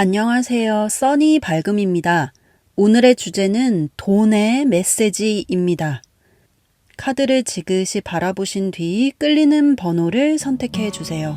안녕하세요. 써니 발금입니다. 오늘의 주제는 돈의 메시지입니다. 카드를 지그시 바라보신 뒤 끌리는 번호를 선택해 주세요.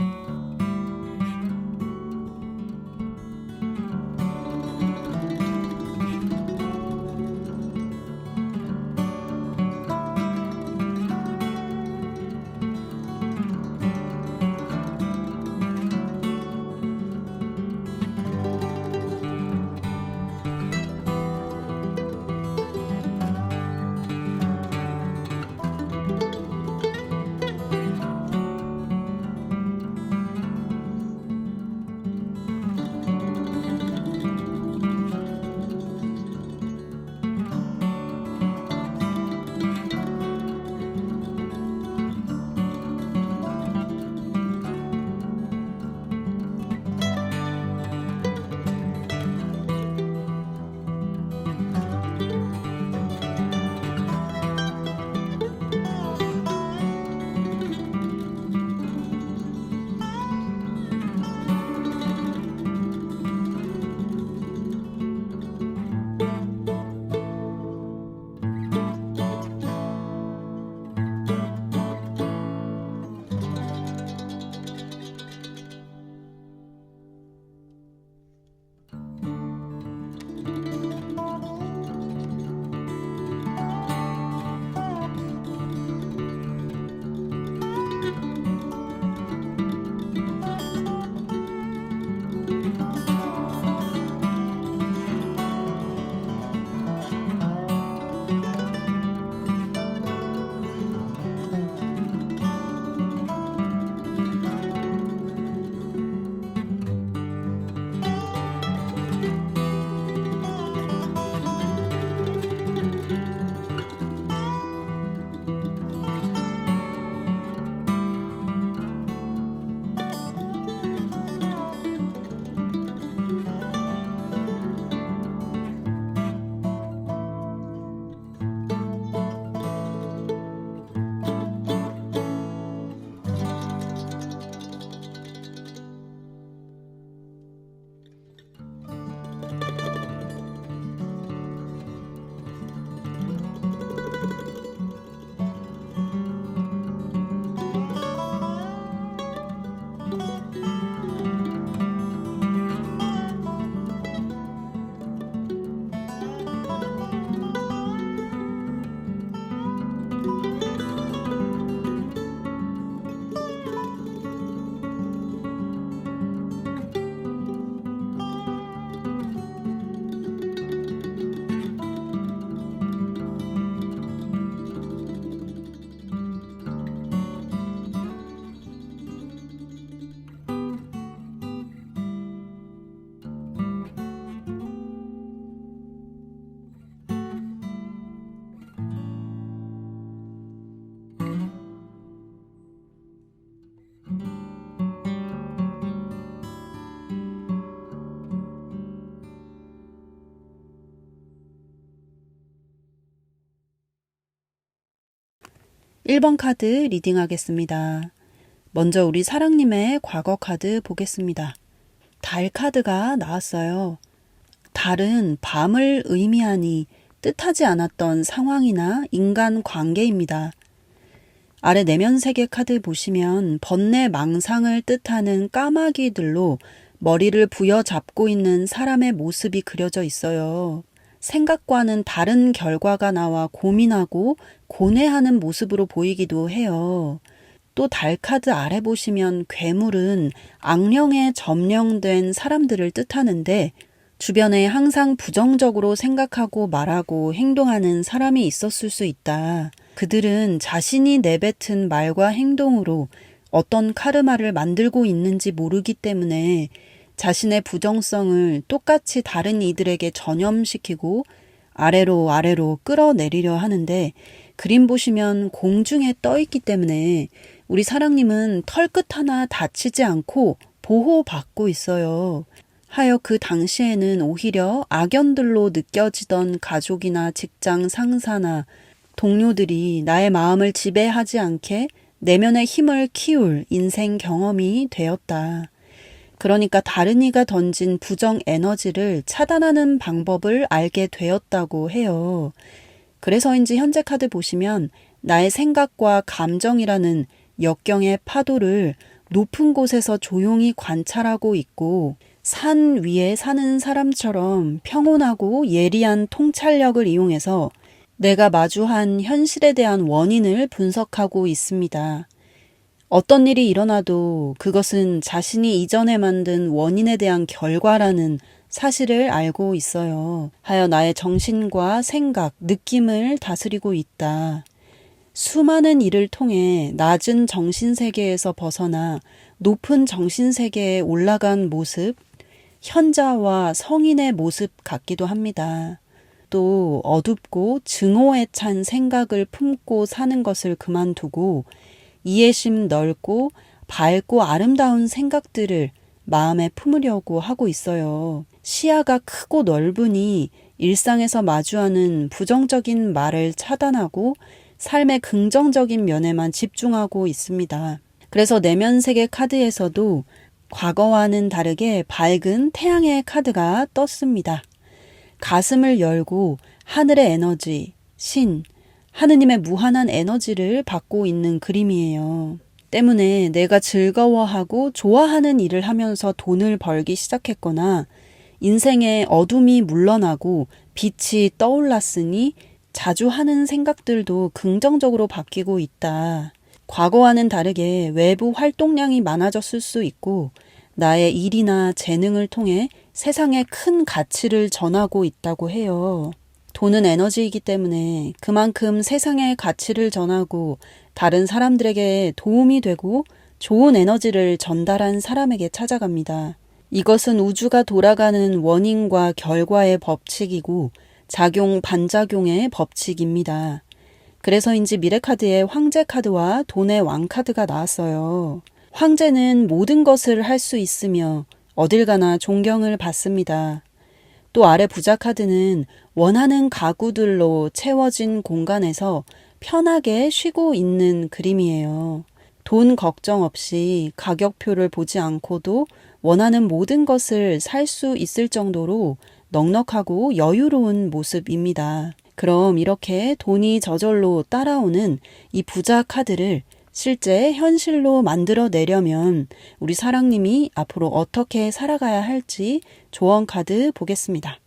(1번) 카드 리딩하겠습니다. 먼저 우리 사랑님의 과거 카드 보겠습니다. 달 카드가 나왔어요. 달은 밤을 의미하니 뜻하지 않았던 상황이나 인간 관계입니다. 아래 내면 세계 카드 보시면 번뇌 망상을 뜻하는 까마귀들로 머리를 부여잡고 있는 사람의 모습이 그려져 있어요. 생각과는 다른 결과가 나와 고민하고 고뇌하는 모습으로 보이기도 해요. 또 달 카드 아래 보시면 괴물은 악령에 점령된 사람들을 뜻하는데 주변에 항상 부정적으로 생각하고 말하고 행동하는 사람이 있었을 수 있다. 그들은 자신이 내뱉은 말과 행동으로 어떤 카르마를 만들고 있는지 모르기 때문에 자신의 부정성을 똑같이 다른 이들에게 전염시키고 아래로 끌어내리려 하는데 그림 보시면 공중에 떠 있기 때문에 우리 사랑님은 털끝 하나 다치지 않고 보호받고 있어요. 하여 그 당시에는 오히려 악연들로 느껴지던 가족이나 직장 상사나 동료들이 나의 마음을 지배하지 않게 내면의 힘을 키울 인생 경험이 되었다. 그러니까 다른 이가 던진 부정 에너지를 차단하는 방법을 알게 되었다고 해요. 그래서인지 현재 카드 보시면 나의 생각과 감정이라는 역경의 파도를 높은 곳에서 조용히 관찰하고 있고 산 위에 사는 사람처럼 평온하고 예리한 통찰력을 이용해서 내가 마주한 현실에 대한 원인을 분석하고 있습니다. 어떤 일이 일어나도 그것은 자신이 이전에 만든 원인에 대한 결과라는 사실을 알고 있어요. 하여 나의 정신과 생각, 느낌을 다스리고 있다. 수많은 일을 통해 낮은 정신세계에서 벗어나 높은 정신세계에 올라간 모습, 현자와 성인의 모습 같기도 합니다. 또 어둡고 증오에 찬 생각을 품고 사는 것을 그만두고 이해심 넓고 밝고 아름다운 생각들을 마음에 품으려고 하고 있어요. 시야가 크고 넓으니 일상에서 마주하는 부정적인 말을 차단하고 삶의 긍정적인 면에만 집중하고 있습니다. 그래서 내면세계 카드에서도 과거와는 다르게 밝은 태양의 카드가 떴습니다. 가슴을 열고 하늘의 에너지, 신, 하느님의 무한한 에너지를 받고 있는 그림이에요. 때문에 내가 즐거워하고 좋아하는 일을 하면서 돈을 벌기 시작했거나 인생의 어둠이 물러나고 빛이 떠올랐으니 자주 하는 생각들도 긍정적으로 바뀌고 있다. 과거와는 다르게 외부 활동량이 많아졌을 수 있고 나의 일이나 재능을 통해 세상에 큰 가치를 전하고 있다고 해요. 돈은 에너지이기 때문에 그만큼 세상의 가치를 전하고 다른 사람들에게 도움이 되고 좋은 에너지를 전달한 사람에게 찾아갑니다. 이것은 우주가 돌아가는 원인과 결과의 법칙이고 작용 반작용의 법칙입니다. 그래서인지 미래카드에 황제카드와 돈의 왕카드가 나왔어요. 황제는 모든 것을 할 수 있으며 어딜 가나 존경을 받습니다. 또 아래 부자카드는 원하는 가구들로 채워진 공간에서 편하게 쉬고 있는 그림이에요. 돈 걱정 없이 가격표를 보지 않고도 원하는 모든 것을 살 수 있을 정도로 넉넉하고 여유로운 모습입니다. 그럼 이렇게 돈이 저절로 따라오는 이 부자 카드를 실제 현실로 만들어내려면 우리 사랑님이 앞으로 어떻게 살아가야 할지 조언 카드 보겠습니다.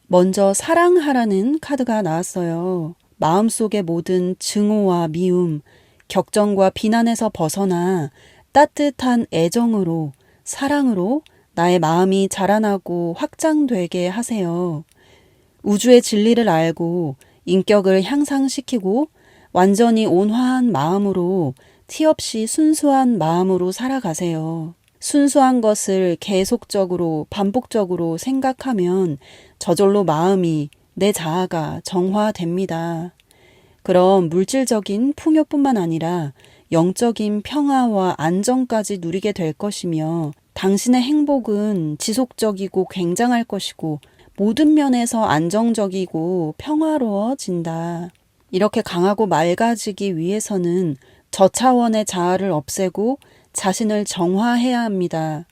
먼저 사랑하라는 카드가 나왔어요. 마음속의 모든 증오와 미움, 격정과 비난에서 벗어나 따뜻한 애정으로, 사랑으로 나의 마음이 자라나고 확장되게 하세요. 우주의 진리를 알고 인격을 향상시키고 완전히 온화한 마음으로 티 없이 순수한 마음으로 살아가세요. 순수한 것을 계속적으로 반복적으로 생각하면 저절로 마음이 내 자아가 정화됩니다. 그럼 물질적인 풍요뿐만 아니라 영적인 평화와 안정까지 누리게 될 것이며 당신의 행복은 지속적이고 굉장할 것이고 모든 면에서 안정적이고 평화로워진다. 이렇게 강하고 맑아지기 위해서는 저차원의 자아를 없애고 자신을 정화해야 합니다.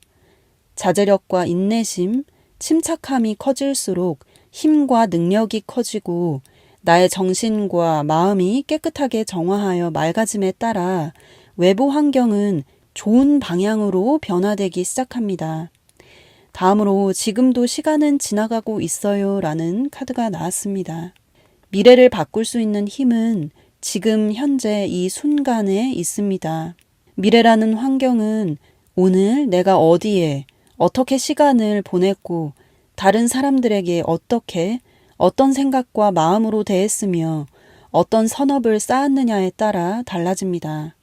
자제력과 인내심, 침착함이 커질수록 힘과 능력이 커지고 나의 정신과 마음이 깨끗하게 정화하여 맑아짐에 따라 외부 환경은 좋은 방향으로 변화되기 시작합니다. 다음으로 지금도 시간은 지나가고 있어요 라는 카드가 나왔습니다. 미래를 바꿀 수 있는 힘은 지금 현재 이 순간에 있습니다. 미래라는 환경은 오늘 내가 어디에 어떻게 시간을 보냈고 다른 사람들에게 어떻게 어떤 생각과 마음으로 대했으며 어떤 선업을 쌓았느냐에 따라 달라집니다.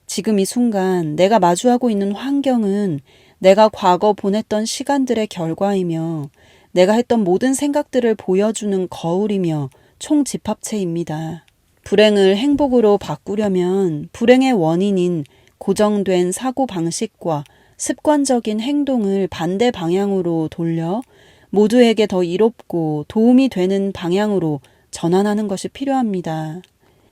지금 이 순간 내가 마주하고 있는 환경은 내가 과거 보냈던 시간들의 결과이며 내가 했던 모든 생각들을 보여주는 거울이며 총집합체입니다. 불행을 행복으로 바꾸려면 불행의 원인인 고정된 사고방식과 습관적인 행동을 반대 방향으로 돌려 모두에게 더 이롭고 도움이 되는 방향으로 전환하는 것이 필요합니다.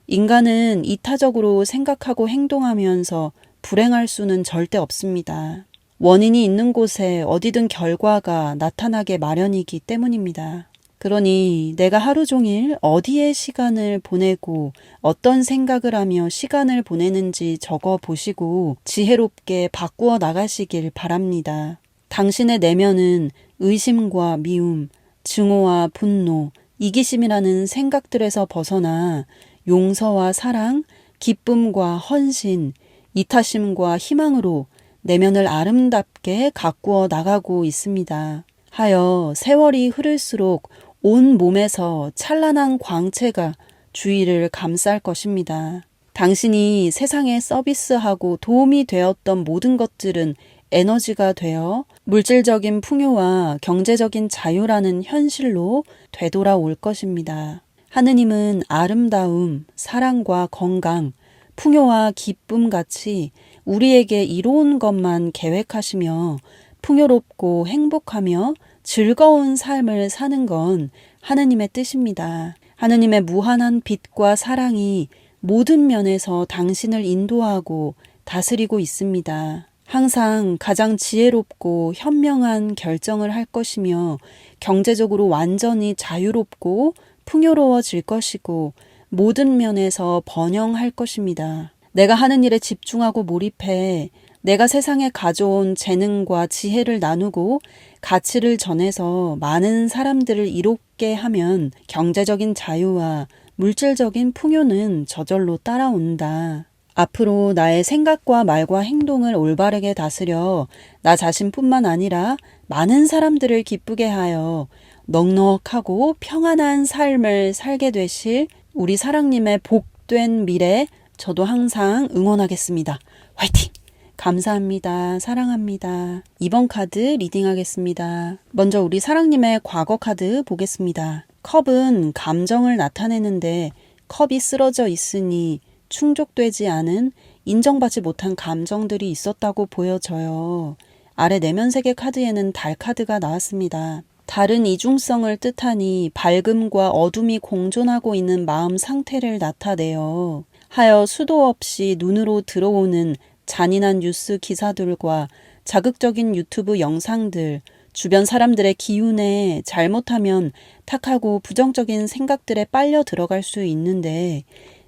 인간은 이타적으로 생각하고 행동하면서 불행할 수는 절대 없습니다. 원인이 있는 곳에 어디든 결과가 나타나게 마련이기 때문입니다. 그러니 내가 하루 종일 어디에 시간을 보내고 어떤 생각을 하며 시간을 보내는지 적어 보시고 지혜롭게 바꾸어 나가시길 바랍니다. 당신의 내면은 의심과 미움, 증오와 분노, 이기심이라는 생각들에서 벗어나 용서와 사랑, 기쁨과 헌신, 이타심과 희망으로 내면을 아름답게 가꾸어 나가고 있습니다. 하여 세월이 흐를수록 온 몸에서 찬란한 광채가 주위를 감쌀 것입니다. 당신이 세상에 서비스하고 도움이 되었던 모든 것들은 에너지가 되어 물질적인 풍요와 경제적인 자유라는 현실로 되돌아올 것입니다. 하느님은 아름다움, 사랑과 건강, 풍요와 기쁨 같이 우리에게 이로운 것만 계획하시며 풍요롭고 행복하며 즐거운 삶을 사는 건 하느님의 뜻입니다. 하느님의 무한한 빛과 사랑이 모든 면에서 당신을 인도하고 다스리고 있습니다. 항상 가장 지혜롭고 현명한 결정을 할 것이며 경제적으로 완전히 자유롭고 풍요로워질 것이고 모든 면에서 번영할 것입니다. 내가 하는 일에 집중하고 몰입해 내가 세상에 가져온 재능과 지혜를 나누고 가치를 전해서 많은 사람들을 이롭게 하면 경제적인 자유와 물질적인 풍요는 저절로 따라온다. 앞으로 나의 생각과 말과 행동을 올바르게 다스려 나 자신뿐만 아니라 많은 사람들을 기쁘게 하여 넉넉하고 평안한 삶을 살게 되실 우리 사랑님의 복된 미래 저도 항상 응원하겠습니다. 화이팅! 감사합니다. 사랑합니다. 이번 카드 리딩하겠습니다. 먼저 우리 사랑님의 과거 카드 보겠습니다. 컵은 감정을 나타내는데 컵이 쓰러져 있으니 충족되지 않은 인정받지 못한 감정들이 있었다고 보여져요. 아래 내면세계 카드에는 달 카드가 나왔습니다. 다른 이중성을 뜻하니 밝음과 어둠이 공존하고 있는 마음 상태를 나타내요. 하여 수도 없이 눈으로 들어오는 잔인한 뉴스 기사들과 자극적인 유튜브 영상들, 주변 사람들의 기운에 잘못하면 탁하고 부정적인 생각들에 빨려 들어갈 수 있는데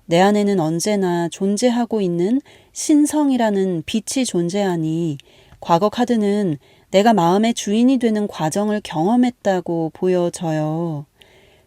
내 안에는 언제나 존재하고 있는 신성이라는 빛이 존재하니 과거 카드는 내가 마음의 주인이 되는 과정을 경험했다고 보여져요.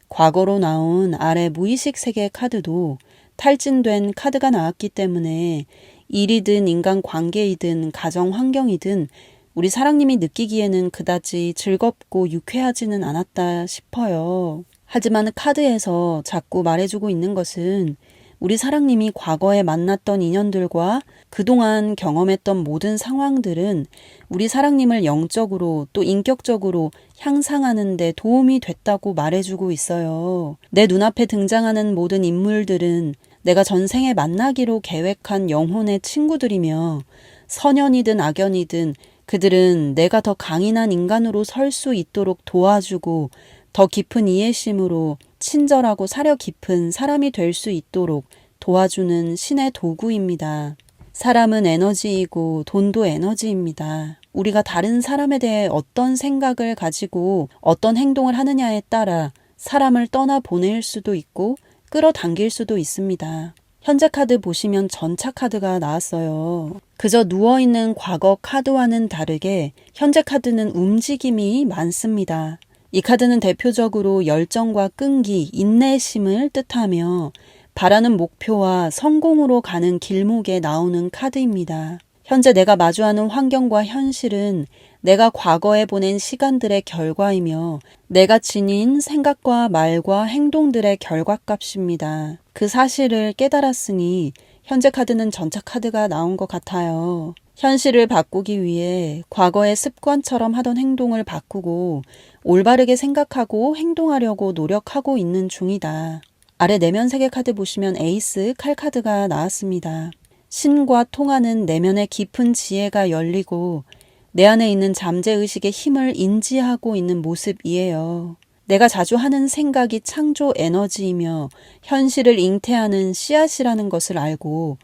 과거로 나온 아래 무의식 세계 카드도 탈진된 카드가 나왔기 때문에 일이든 인간 관계이든 가정 환경이든 우리 사랑님이 느끼기에는 그다지 즐겁고 유쾌하지는 않았다 싶어요. 하지만 카드에서 자꾸 말해주고 있는 것은 우리 사랑님이 과거에 만났던 인연들과 그동안 경험했던 모든 상황들은 우리 사랑님을 영적으로 또 인격적으로 향상하는 데 도움이 됐다고 말해주고 있어요. 내 눈앞에 등장하는 모든 인물들은 내가 전생에 만나기로 계획한 영혼의 친구들이며 선연이든 악연이든 그들은 내가 더 강인한 인간으로 설 수 있도록 도와주고 더 깊은 이해심으로 친절하고 사려 깊은 사람이 될 수 있도록 도와주는 신의 도구입니다. 사람은 에너지이고 돈도 에너지입니다. 우리가 다른 사람에 대해 어떤 생각을 가지고 어떤 행동을 하느냐에 따라 사람을 떠나보낼 수도 있고 끌어당길 수도 있습니다. 현재 카드 보시면 전차 카드가 나왔어요. 그저 누워있는 과거 카드와는 다르게 현재 카드는 움직임이 많습니다. 이 카드는 대표적으로 열정과 끈기, 인내심을 뜻하며 바라는 목표와 성공으로 가는 길목에 나오는 카드입니다. 현재 내가 마주하는 환경과 현실은 내가 과거에 보낸 시간들의 결과이며 내가 지닌 생각과 말과 행동들의 결과값입니다. 그 사실을 깨달았으니 현재 카드는 전차 카드가 나온 것 같아요. 현실을 바꾸기 위해 과거의 습관처럼 하던 행동을 바꾸고 올바르게 생각하고 행동하려고 노력하고 있는 중이다. 아래 내면세계 카드 보시면 에이스 칼 카드가 나왔습니다. 신과 통하는 내면의 깊은 지혜가 열리고 내 안에 있는 잠재의식의 힘을 인지하고 있는 모습이에요. 내가 자주 하는 생각이 창조 에너지이며 현실을 잉태하는 씨앗이라는 것을 알고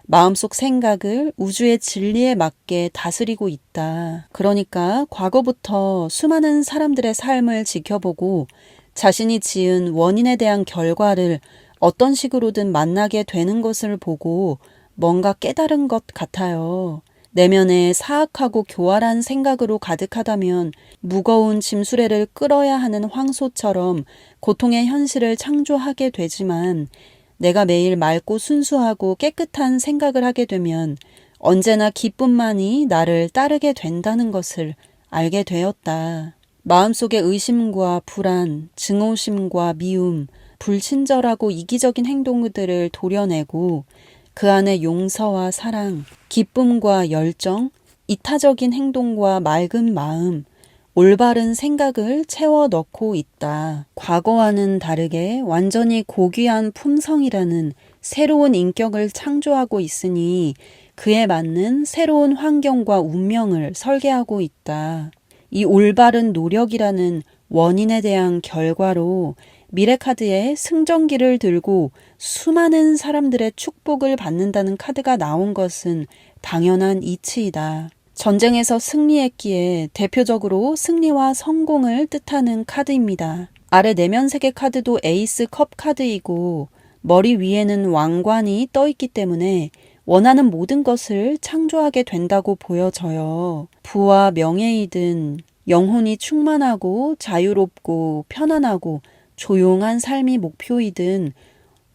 마음속 생각을 우주의 진리에 맞게 다스리고 있다. 그러니까 과거부터 수많은 사람들의 삶을 지켜보고 자신이 지은 원인에 대한 결과를 어떤 식으로든 만나게 되는 것을 보고 뭔가 깨달은 것 같아요. 내면에 사악하고 교활한 생각으로 가득하다면 무거운 짐수레를 끌어야 하는 황소처럼 고통의 현실을 창조하게 되지만 내가 매일 맑고 순수하고 깨끗한 생각을 하게 되면 언제나 기쁨만이 나를 따르게 된다는 것을 알게 되었다. 마음속의 의심과 불안, 증오심과 미움, 불친절하고 이기적인 행동들을 도려내고 그 안에 용서와 사랑, 기쁨과 열정, 이타적인 행동과 맑은 마음, 올바른 생각을 채워 넣고 있다. 과거와는 다르게 완전히 고귀한 품성이라는 새로운 인격을 창조하고 있으니 그에 맞는 새로운 환경과 운명을 설계하고 있다. 이 올바른 노력이라는 원인에 대한 결과로 미래카드에 승전기를 들고 수많은 사람들의 축복을 받는다는 카드가 나온 것은 당연한 이치이다. 전쟁에서 승리했기에 대표적으로 승리와 성공을 뜻하는 카드입니다. 아래 내면세계 카드도 에이스 컵 카드이고 머리 위에는 왕관이 떠있기 때문에 원하는 모든 것을 창조하게 된다고 보여져요. 부와 명예이든 영혼이 충만하고 자유롭고 편안하고 조용한 삶이 목표이든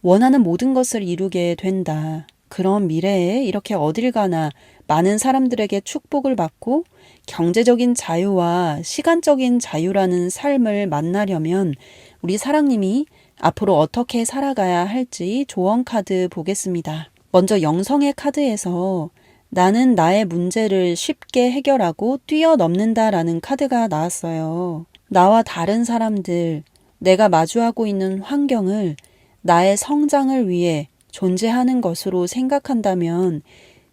원하는 모든 것을 이루게 된다. 그런 미래에 이렇게 어딜 가나 많은 사람들에게 축복을 받고 경제적인 자유와 시간적인 자유라는 삶을 만나려면 우리 사랑님이 앞으로 어떻게 살아가야 할지 조언 카드 보겠습니다. 먼저 영성의 카드에서 나는 나의 문제를 쉽게 해결하고 뛰어넘는다라는 카드가 나왔어요. 나와 다른 사람들, 내가 마주하고 있는 환경을 나의 성장을 위해 존재하는 것으로 생각한다면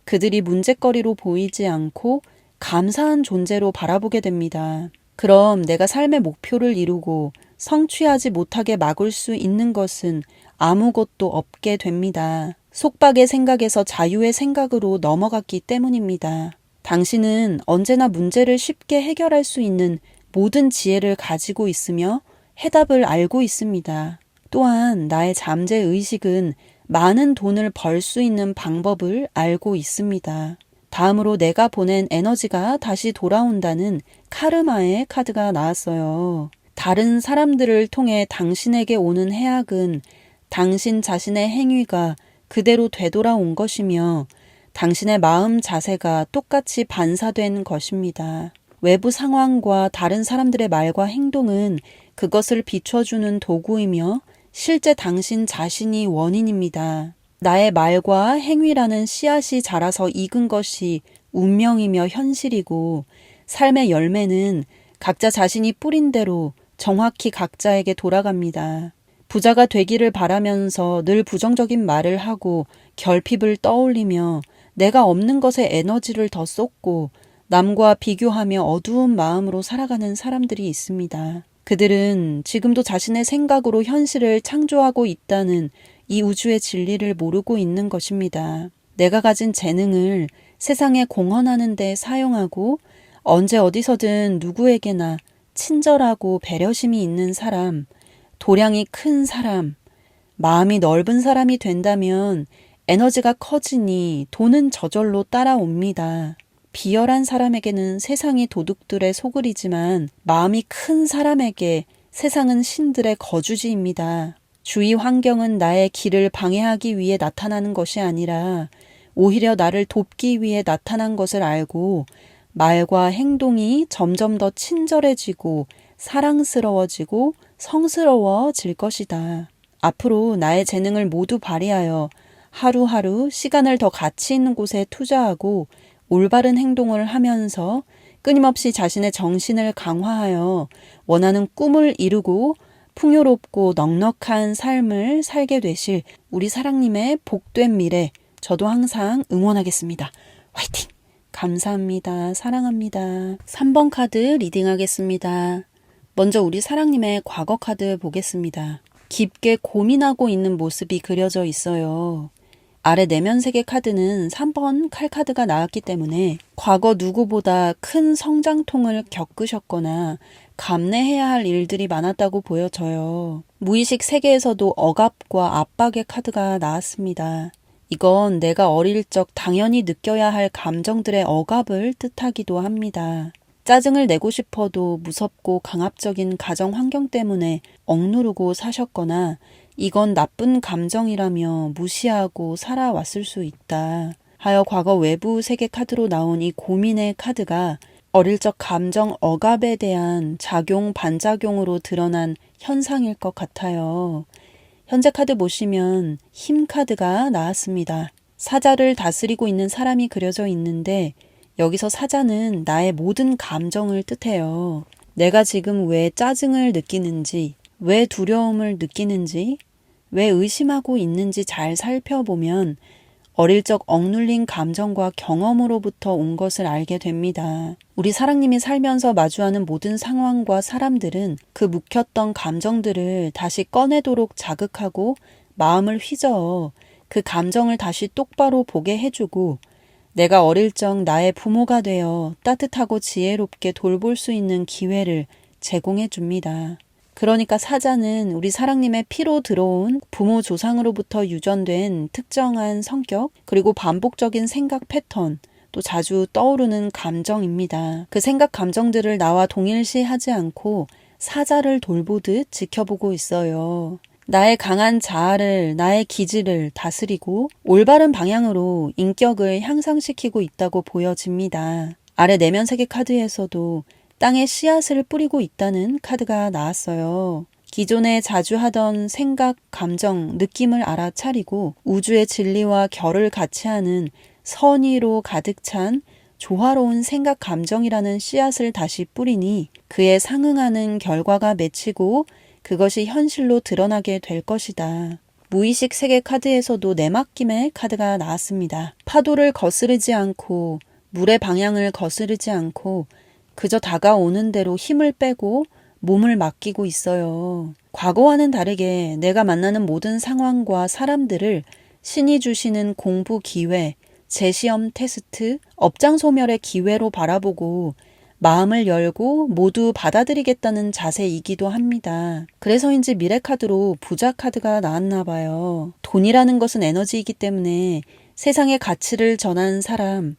그들이 문제거리로 보이지 않고 감사한 존재로 바라보게 됩니다. 그럼 내가 삶의 목표를 이루고 성취하지 못하게 막을 수 있는 것은 아무것도 없게 됩니다. 속박의 생각에서 자유의 생각으로 넘어갔기 때문입니다. 당신은 언제나 문제를 쉽게 해결할 수 있는 모든 지혜를 가지고 있으며 해답을 알고 있습니다. 또한 나의 잠재의식은 많은 돈을 벌 수 있는 방법을 알고 있습니다. 다음으로 내가 보낸 에너지가 다시 돌아온다는 카르마의 카드가 나왔어요. 다른 사람들을 통해 당신에게 오는 해악은 당신 자신의 행위가 그대로 되돌아온 것이며 당신의 마음 자세가 똑같이 반사된 것입니다. 외부 상황과 다른 사람들의 말과 행동은 그것을 비춰주는 도구이며 실제 당신 자신이 원인입니다. 나의 말과 행위라는 씨앗이 자라서 익은 것이 운명이며 현실이고 삶의 열매는 각자 자신이 뿌린 대로 정확히 각자에게 돌아갑니다. 부자가 되기를 바라면서 늘 부정적인 말을 하고 결핍을 떠올리며 내가 없는 것에 에너지를 더 쏟고 남과 비교하며 어두운 마음으로 살아가는 사람들이 있습니다. 그들은 지금도 자신의 생각으로 현실을 창조하고 있다는 이 우주의 진리를 모르고 있는 것입니다. 내가 가진 재능을 세상에 공헌하는 데 사용하고 언제 어디서든 누구에게나 친절하고 배려심이 있는 사람, 도량이 큰 사람, 마음이 넓은 사람이 된다면 에너지가 커지니 돈은 저절로 따라옵니다. 비열한 사람에게는 세상이 도둑들의 소굴이지만 마음이 큰 사람에게 세상은 신들의 거주지입니다. 주위 환경은 나의 길을 방해하기 위해 나타나는 것이 아니라 오히려 나를 돕기 위해 나타난 것을 알고 말과 행동이 점점 더 친절해지고 사랑스러워지고 성스러워질 것이다. 앞으로 나의 재능을 모두 발휘하여 하루하루 시간을 더 가치 있는 곳에 투자하고 올바른 행동을 하면서 끊임없이 자신의 정신을 강화하여 원하는 꿈을 이루고 풍요롭고 넉넉한 삶을 살게 되실 우리 사랑님의 복된 미래 저도 항상 응원하겠습니다. 화이팅! 감사합니다. 사랑합니다. 3번 카드 리딩하겠습니다. 먼저 우리 사랑님의 과거 카드 보겠습니다. 깊게 고민하고 있는 모습이 그려져 있어요. 아래 내면세계 카드는 3번 칼카드가 나왔기 때문에 과거 누구보다 큰 성장통을 겪으셨거나 감내해야 할 일들이 많았다고 보여져요. 무의식 세계에서도 억압과 압박의 카드가 나왔습니다. 이건 내가 어릴 적 당연히 느껴야 할 감정들의 억압을 뜻하기도 합니다. 짜증을 내고 싶어도 무섭고 강압적인 가정 환경 때문에 억누르고 사셨거나 이건 나쁜 감정이라며 무시하고 살아왔을 수 있다. 하여 과거 외부 세계 카드로 나온 이 고민의 카드가 어릴 적 감정 억압에 대한 작용, 반작용으로 드러난 현상일 것 같아요. 현재 카드 보시면 힘 카드가 나왔습니다. 사자를 다스리고 있는 사람이 그려져 있는데 여기서 사자는 나의 모든 감정을 뜻해요. 내가 지금 왜 짜증을 느끼는지, 왜 두려움을 느끼는지, 왜 의심하고 있는지 잘 살펴보면 어릴 적 억눌린 감정과 경험으로부터 온 것을 알게 됩니다. 우리 사랑님이 살면서 마주하는 모든 상황과 사람들은 그 묵혔던 감정들을 다시 꺼내도록 자극하고 마음을 휘저어 그 감정을 다시 똑바로 보게 해주고 내가 어릴 적 나의 부모가 되어 따뜻하고 지혜롭게 돌볼 수 있는 기회를 제공해 줍니다. 그러니까 사자는 우리 사랑님의 피로 들어온 부모 조상으로부터 유전된 특정한 성격, 그리고 반복적인 생각 패턴, 또 자주 떠오르는 감정입니다. 그 생각 감정들을 나와 동일시하지 않고 사자를 돌보듯 지켜보고 있어요. 나의 강한 자아를, 나의 기질을 다스리고 올바른 방향으로 인격을 향상시키고 있다고 보여집니다. 아래 내면세계 카드에서도 땅에 씨앗을 뿌리고 있다는 카드가 나왔어요. 기존에 자주 하던 생각, 감정, 느낌을 알아차리고 우주의 진리와 결을 같이 하는 선의로 가득 찬 조화로운 생각, 감정이라는 씨앗을 다시 뿌리니 그에 상응하는 결과가 맺히고 그것이 현실로 드러나게 될 것이다. 무의식 세계 카드에서도 내맡김의 카드가 나왔습니다. 파도를 거스르지 않고 물의 방향을 거스르지 않고 그저 다가오는 대로 힘을 빼고 몸을 맡기고 있어요. 과거와는 다르게 내가 만나는 모든 상황과 사람들을 신이 주시는 공부 기회, 재시험 테스트, 업장 소멸의 기회로 바라보고 마음을 열고 모두 받아들이겠다는 자세이기도 합니다. 그래서인지 미래 카드로 부자 카드가 나왔나 봐요. 돈이라는 것은 에너지이기 때문에 세상의 가치를 전하는 사람,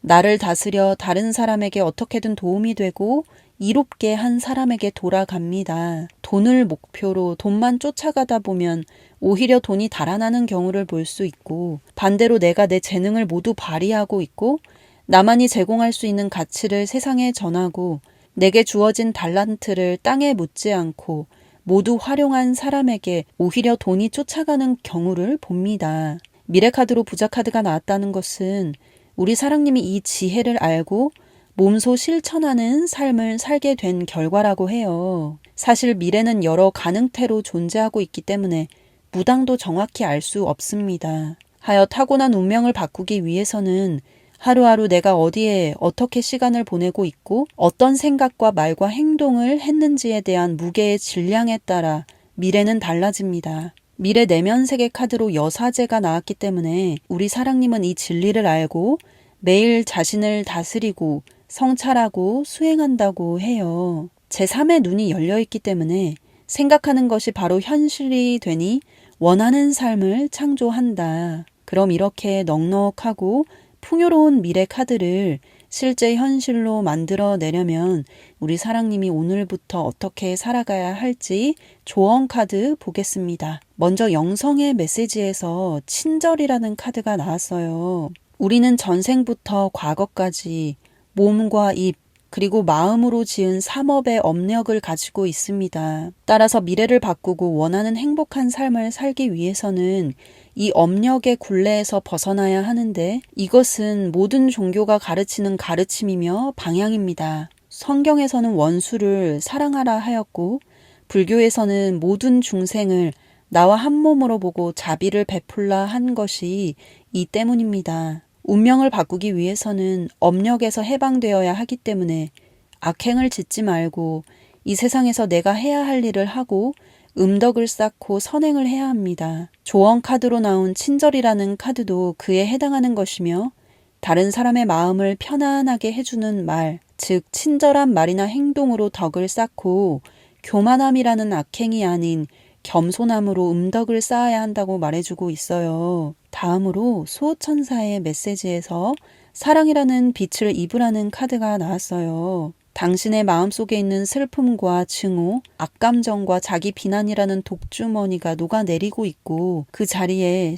나를 다스려 다른 사람에게 어떻게든 도움이 되고 이롭게 한 사람에게 돌아갑니다. 돈을 목표로 돈만 쫓아가다 보면 오히려 돈이 달아나는 경우를 볼 수 있고 반대로 내가 내 재능을 모두 발휘하고 있고 나만이 제공할 수 있는 가치를 세상에 전하고 내게 주어진 달란트를 땅에 묻지 않고 모두 활용한 사람에게 오히려 돈이 쫓아가는 경우를 봅니다. 미래카드로 부자 카드가 나왔다는 것은 우리 사랑님이 이 지혜를 알고 몸소 실천하는 삶을 살게 된 결과라고 해요. 사실 미래는 여러 가능태로 존재하고 있기 때문에 무당도 정확히 알 수 없습니다. 하여 타고난 운명을 바꾸기 위해서는 하루하루 내가 어디에 어떻게 시간을 보내고 있고 어떤 생각과 말과 행동을 했는지에 대한 무게의 질량에 따라 미래는 달라집니다. 미래 내면세계 카드로 여사제가 나왔기 때문에 우리 사랑님은 이 진리를 알고 매일 자신을 다스리고 성찰하고 수행한다고 해요. 제3의 눈이 열려있기 때문에 생각하는 것이 바로 현실이 되니 원하는 삶을 창조한다. 그럼 이렇게 넉넉하고 풍요로운 미래 카드를 실제 현실로 만들어내려면 우리 사랑님이 오늘부터 어떻게 살아가야 할지 조언 카드 보겠습니다. 먼저 영성의 메시지에서 친절이라는 카드가 나왔어요. 우리는 전생부터 과거까지 몸과 입 그리고 마음으로 지은 삼업의 업력을 가지고 있습니다. 따라서 미래를 바꾸고 원하는 행복한 삶을 살기 위해서는 이 업력의 굴레에서 벗어나야 하는데 이것은 모든 종교가 가르치는 가르침이며 방향입니다. 성경에서는 원수를 사랑하라 하였고 불교에서는 모든 중생을 나와 한 몸으로 보고 자비를 베풀라 한 것이 이 때문입니다. 운명을 바꾸기 위해서는 업력에서 해방되어야 하기 때문에 악행을 짓지 말고 이 세상에서 내가 해야 할 일을 하고 음덕을 쌓고 선행을 해야 합니다. 조언 카드로 나온 친절이라는 카드도 그에 해당하는 것이며 다른 사람의 마음을 편안하게 해주는 말, 즉 친절한 말이나 행동으로 덕을 쌓고 교만함이라는 악행이 아닌 겸손함으로 음덕을 쌓아야 한다고 말해주고 있어요. 다음으로 수호천사의 메시지에서 사랑이라는 빛을 입으라는 카드가 나왔어요. 당신의 마음속에 있는 슬픔과 증오, 악감정과 자기 비난이라는 독주머니가 녹아내리고 있고 그 자리에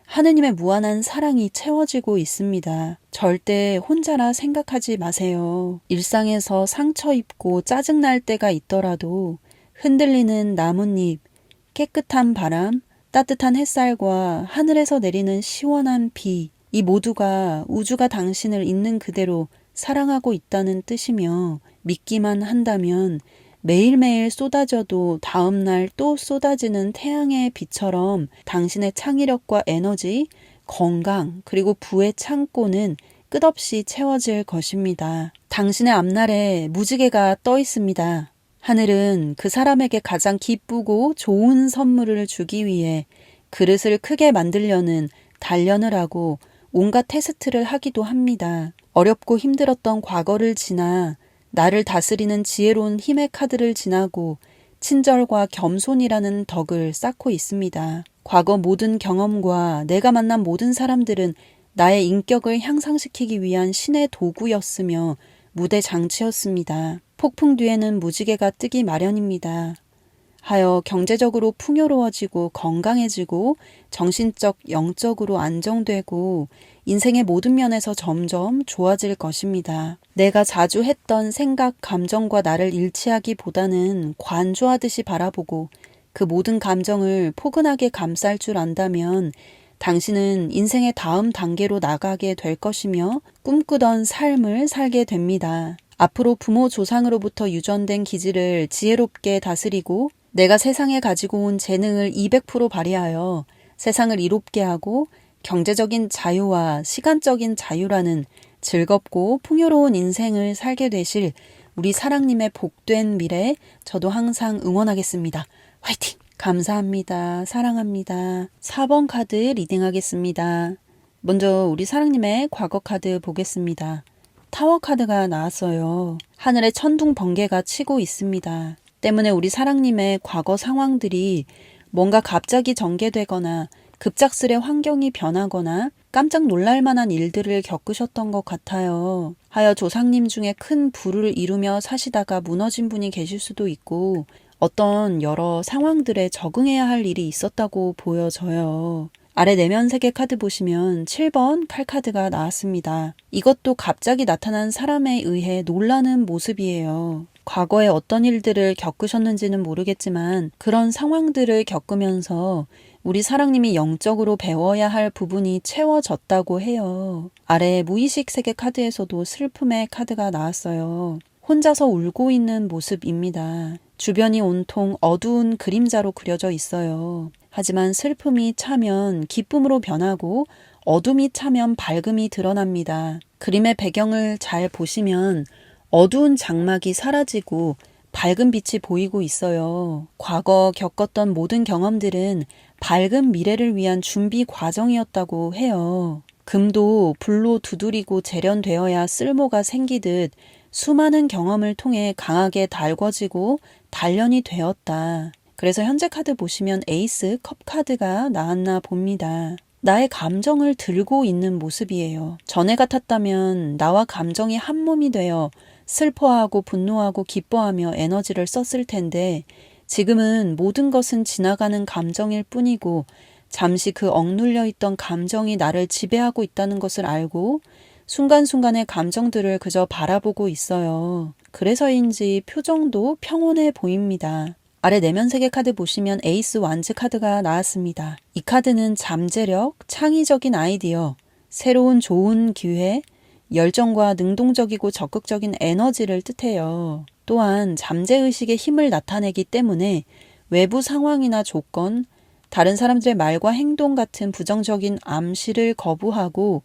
하느님의 무한한 사랑이 채워지고 있습니다. 절대 혼자라 생각하지 마세요. 일상에서 상처 입고 짜증날 때가 있더라도 흔들리는 나뭇잎, 깨끗한 바람, 따뜻한 햇살과 하늘에서 내리는 시원한 비, 이 모두가 우주가 당신을 있는 그대로 사랑하고 있다는 뜻이며 믿기만 한다면 매일매일 쏟아져도 다음날 또 쏟아지는 태양의 빛처럼 당신의 창의력과 에너지, 건강, 그리고 부의 창고는 끝없이 채워질 것입니다. 당신의 앞날에 무지개가 떠 있습니다. 하늘은 그 사람에게 가장 기쁘고 좋은 선물을 주기 위해 그릇을 크게 만들려는 단련을 하고 온갖 테스트를 하기도 합니다. 어렵고 힘들었던 과거를 지나 나를 다스리는 지혜로운 힘의 카드를 지나고 친절과 겸손이라는 덕을 쌓고 있습니다. 과거 모든 경험과 내가 만난 모든 사람들은 나의 인격을 향상시키기 위한 신의 도구였으며 무대 장치였습니다. 폭풍 뒤에는 무지개가 뜨기 마련입니다. 하여 경제적으로 풍요로워지고 건강해지고 정신적, 영적으로 안정되고 인생의 모든 면에서 점점 좋아질 것입니다. 내가 자주 했던 생각, 감정과 나를 일치하기보다는 관조하듯이 바라보고 그 모든 감정을 포근하게 감쌀 줄 안다면 당신은 인생의 다음 단계로 나가게 될 것이며 꿈꾸던 삶을 살게 됩니다. 앞으로 부모 조상으로부터 유전된 기질을 지혜롭게 다스리고 내가 세상에 가지고 온 재능을 200% 발휘하여 세상을 이롭게 하고 경제적인 자유와 시간적인 자유라는 즐겁고 풍요로운 인생을 살게 되실 우리 사랑님의 복된 미래 저도 항상 응원하겠습니다. 화이팅! 감사합니다. 사랑합니다. 4번 카드 리딩하겠습니다. 먼저 우리 사랑님의 과거 카드 보겠습니다. 타워 카드가 나왔어요. 하늘에 천둥 번개가 치고 있습니다. 때문에 우리 사랑님의 과거 상황들이 뭔가 갑자기 전개되거나 급작스레 환경이 변하거나 깜짝 놀랄 만한 일들을 겪으셨던 것 같아요. 하여 조상님 중에 큰 부를 이루며 사시다가 무너진 분이 계실 수도 있고 어떤 여러 상황들에 적응해야 할 일이 있었다고 보여져요. 아래 내면세계 카드 보시면 7번 칼카드가 나왔습니다. 이것도 갑자기 나타난 사람에 의해 놀라는 모습이에요. 과거에 어떤 일들을 겪으셨는지는 모르겠지만 그런 상황들을 겪으면서 우리 사랑님이 영적으로 배워야 할 부분이 채워졌다고 해요. 아래 무의식 세계 카드에서도 슬픔의 카드가 나왔어요. 혼자서 울고 있는 모습입니다. 주변이 온통 어두운 그림자로 그려져 있어요. 하지만 슬픔이 차면 기쁨으로 변하고 어둠이 차면 밝음이 드러납니다. 그림의 배경을 잘 보시면 어두운 장막이 사라지고 밝은 빛이 보이고 있어요. 과거 겪었던 모든 경험들은 밝은 미래를 위한 준비 과정이었다고 해요. 금도 불로 두드리고 재련되어야 쓸모가 생기듯 수많은 경험을 통해 강하게 달궈지고 단련이 되었다. 그래서 현재 카드 보시면 에이스 컵 카드가 나왔나 봅니다. 나의 감정을 들고 있는 모습이에요. 전에 같았다면 나와 감정이 한 몸이 되어 슬퍼하고 분노하고 기뻐하며 에너지를 썼을 텐데 지금은 모든 것은 지나가는 감정일 뿐이고 잠시 그 억눌려 있던 감정이 나를 지배하고 있다는 것을 알고 순간순간의 감정들을 그저 바라보고 있어요. 그래서인지 표정도 평온해 보입니다. 아래 내면세계 카드 보시면 에이스 완즈 카드가 나왔습니다. 이 카드는 잠재력, 창의적인 아이디어, 새로운 좋은 기회, 열정과 능동적이고 적극적인 에너지를 뜻해요. 또한 잠재의식의 힘을 나타내기 때문에 외부 상황이나 조건, 다른 사람들의 말과 행동 같은 부정적인 암시를 거부하고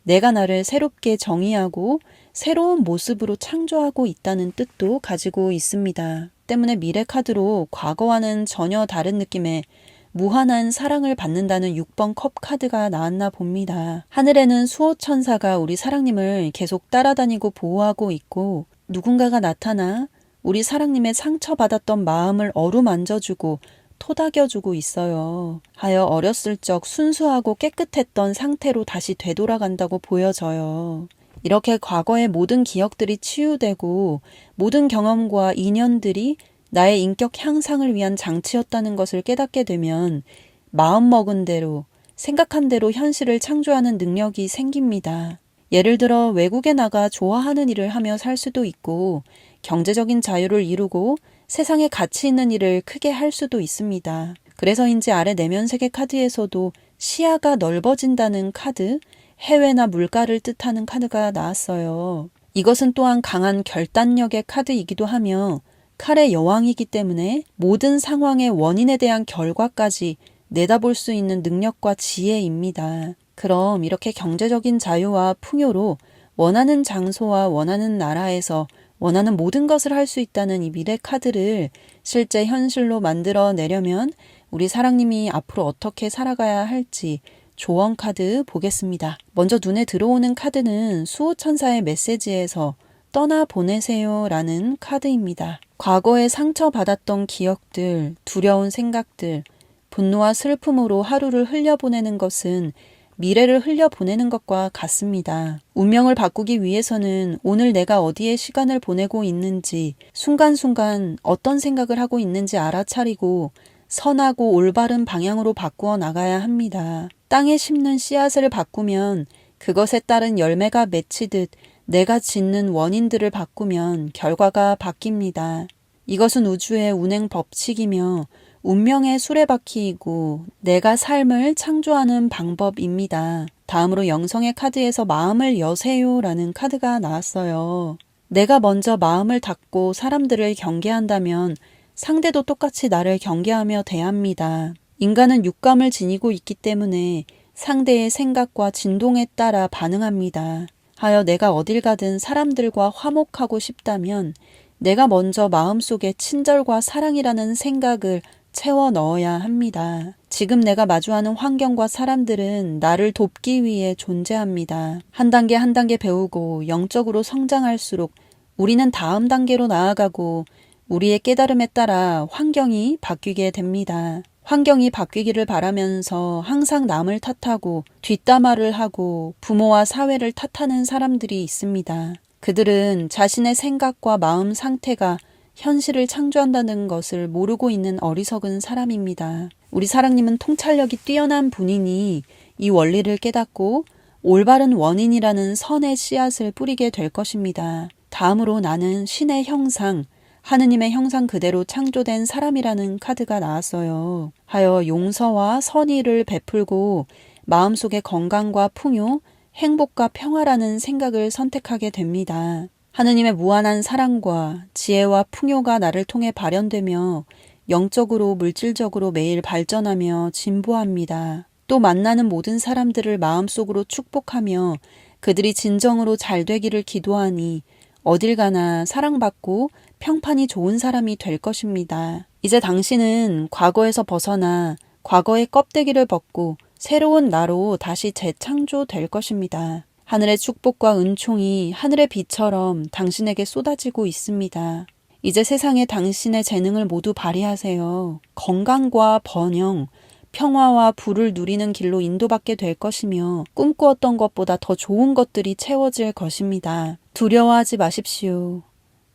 내가 나를 새롭게 정의하고 새로운 모습으로 창조하고 있다는 뜻도 가지고 있습니다. 때문에 미래 카드로 과거와는 전혀 다른 느낌의 무한한 사랑을 받는다는 6번 컵 카드가 나왔나 봅니다. 하늘에는 수호천사가 우리 사랑님을 계속 따라다니고 보호하고 있고 누군가가 나타나 우리 사랑님의 상처받았던 마음을 어루만져주고 토닥여주고 있어요. 하여 어렸을 적 순수하고 깨끗했던 상태로 다시 되돌아간다고 보여져요. 이렇게 과거의 모든 기억들이 치유되고 모든 경험과 인연들이 나의 인격 향상을 위한 장치였다는 것을 깨닫게 되면 마음먹은 대로 생각한 대로 현실을 창조하는 능력이 생깁니다. 예를 들어 외국에 나가 좋아하는 일을 하며 살 수도 있고 경제적인 자유를 이루고 세상에 가치 있는 일을 크게 할 수도 있습니다. 그래서인지 아래 내면세계 카드에서도 시야가 넓어진다는 카드, 해외나 물가를 뜻하는 카드가 나왔어요. 이것은 또한 강한 결단력의 카드이기도 하며 칼의 여왕이기 때문에 모든 상황의 원인에 대한 결과까지 내다볼 수 있는 능력과 지혜입니다. 그럼 이렇게 경제적인 자유와 풍요로 원하는 장소와 원하는 나라에서 원하는 모든 것을 할 수 있다는 이 미래 카드를 실제 현실로 만들어내려면 우리 사랑님이 앞으로 어떻게 살아가야 할지 조언 카드 보겠습니다. 먼저 눈에 들어오는 카드는 수호천사의 메시지에서 떠나보내세요 라는 카드입니다. 과거에 상처받았던 기억들, 두려운 생각들, 분노와 슬픔으로 하루를 흘려보내는 것은 미래를 흘려보내는 것과 같습니다. 운명을 바꾸기 위해서는 오늘 내가 어디에 시간을 보내고 있는지, 순간순간 어떤 생각을 하고 있는지 알아차리고 선하고 올바른 방향으로 바꾸어 나가야 합니다. 땅에 심는 씨앗을 바꾸면 그것에 따른 열매가 맺히듯 내가 짓는 원인들을 바꾸면 결과가 바뀝니다. 이것은 우주의 운행 법칙이며 운명의 수레바퀴이고 내가 삶을 창조하는 방법입니다. 다음으로 영성의 카드에서 마음을 여세요 라는 카드가 나왔어요. 내가 먼저 마음을 닫고 사람들을 경계한다면 상대도 똑같이 나를 경계하며 대합니다. 인간은 육감을 지니고 있기 때문에 상대의 생각과 진동에 따라 반응합니다. 하여 내가 어딜 가든 사람들과 화목하고 싶다면 내가 먼저 마음속에 친절과 사랑이라는 생각을 채워 넣어야 합니다. 지금 내가 마주하는 환경과 사람들은 나를 돕기 위해 존재합니다. 한 단계 한 단계 배우고 영적으로 성장할수록 우리는 다음 단계로 나아가고 우리의 깨달음에 따라 환경이 바뀌게 됩니다. 환경이 바뀌기를 바라면서 항상 남을 탓하고 뒷담화를 하고 부모와 사회를 탓하는 사람들이 있습니다. 그들은 자신의 생각과 마음 상태가 현실을 창조한다는 것을 모르고 있는 어리석은 사람입니다. 우리 사랑님은 통찰력이 뛰어난 분이니 이 원리를 깨닫고 올바른 원인이라는 선의 씨앗을 뿌리게 될 것입니다. 다음으로 나는 신의 형상, 하느님의 형상 그대로 창조된 사람이라는 카드가 나왔어요. 하여 용서와 선의를 베풀고 마음속에 건강과 풍요, 행복과 평화라는 생각을 선택하게 됩니다. 하느님의 무한한 사랑과 지혜와 풍요가 나를 통해 발현되며 영적으로 물질적으로 매일 발전하며 진보합니다. 또 만나는 모든 사람들을 마음속으로 축복하며 그들이 진정으로 잘 되기를 기도하니 어딜 가나 사랑받고 평판이 좋은 사람이 될 것입니다. 이제 당신은 과거에서 벗어나 과거의 껍데기를 벗고 새로운 나로 다시 재창조될 것입니다. 하늘의 축복과 은총이 하늘의 비처럼 당신에게 쏟아지고 있습니다. 이제 세상에 당신의 재능을 모두 발휘하세요. 건강과 번영, 평화와 부를 누리는 길로 인도받게 될 것이며 꿈꾸었던 것보다 더 좋은 것들이 채워질 것입니다. 두려워하지 마십시오.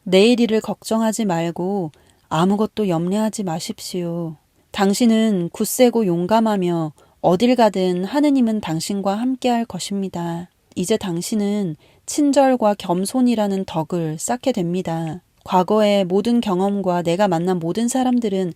내일 일을 걱정하지 말고 아무것도 염려하지 마십시오. 당신은 굳세고 용감하며 어딜 가든 하느님은 당신과 함께할 것입니다. 이제 당신은 친절과 겸손이라는 덕을 쌓게 됩니다. 과거의 모든 경험과 내가 만난 모든 사람들은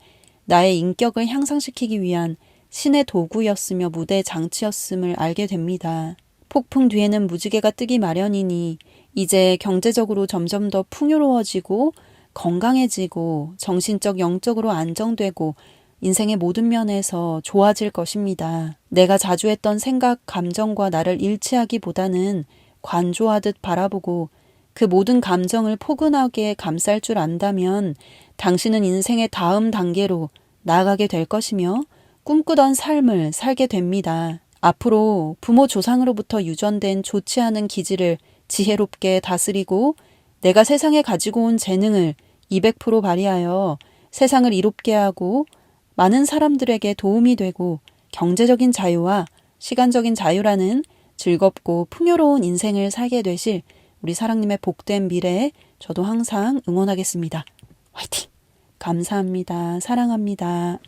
나의 인격을 향상시키기 위한 신의 도구였으며 무대 장치였음을 알게 됩니다. 폭풍 뒤에는 무지개가 뜨기 마련이니 이제 경제적으로 점점 더 풍요로워지고 건강해지고 정신적 영적으로 안정되고 인생의 모든 면에서 좋아질 것입니다. 내가 자주 했던 생각, 감정과 나를 일치하기보다는 관조하듯 바라보고 그 모든 감정을 포근하게 감쌀 줄 안다면 당신은 인생의 다음 단계로 나아가게 될 것이며 꿈꾸던 삶을 살게 됩니다. 앞으로 부모 조상으로부터 유전된 좋지 않은 기질을 지혜롭게 다스리고 내가 세상에 가지고 온 재능을 200% 발휘하여 세상을 이롭게 하고 많은 사람들에게 도움이 되고 경제적인 자유와 시간적인 자유라는 즐겁고 풍요로운 인생을 살게 되실 우리 사랑님의 복된 미래에 저도 항상 응원하겠습니다. 화이팅! 감사합니다. 사랑합니다.